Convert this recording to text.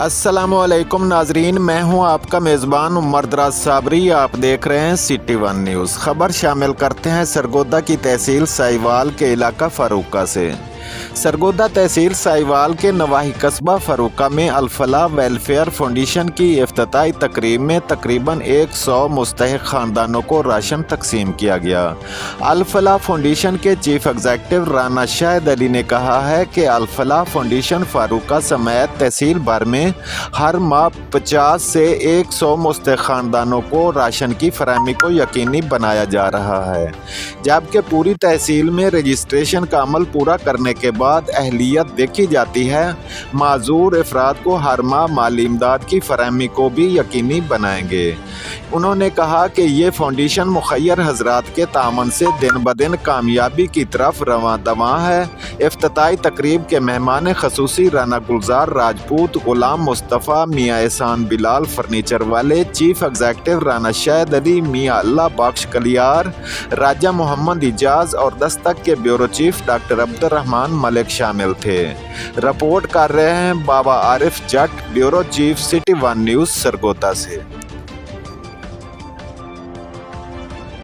अस्सलामुअलैकुम नाजरीन, मैं हूं आपका मेज़बान उमर दराज साबरी। आप देख रहे हैं सिटी वन न्यूज़। खबर शामिल करते हैं सरगोदा की तहसील साहिवाल के इलाका फारूका से। सरगोदा तहसील साहिवाल के नवाही कस्बा फारूका में अल-फलाह वेलफेयर फाउंडेशन की इफ्तिताई तकरीब में तकरीबन 100 मुस्तहिक ख़ानदानों को राशन तकसीम किया गया। अल-फलाह फाउंडेशन के चीफ एग्जीक्यूटिव राना शाहिद अली ने कहा है कि अल-फलाह फाउंडेशन फारूका समेत तहसील भर में हर माह 50 से 100 मुस्तहिक ख़ानदानों को राशन की फराहमी को यकीनी बनाया जा रहा है, जबकि पूरी तहसील में रजिस्ट्रेशन का अमल पूरा करने के बाद अहलियत देखी जाती है। माजूर अफराद को हर माह माली इमदाद की फराहमी को भी यकीनी बनाएंगे। उन्होंने कहा कि ये फाउंडेशन मुखय्यर हजरात के तामन से दिन ब दिन कामयाबी की तरफ रवां दवां है। इफ्तिताई तकरीब के मेहमान खसूसी राना गुलजार राजपूत, गुलाम मुस्तफ़ा, मियाँ एहसान बिलाल फर्नीचर वाले, चीफ एग्जीक्यूटिव राना शाहिद अली, मियाँ अल्लाह बख्श कलियार, राजा मोहम्मद इजाज़ और दस्तक के bureau chief doctor Abdurrahman Malik शामिल थे। रिपोर्ट कर रहे हैं Baba Arif Jat, bureau chief, city one news, Sargodha से।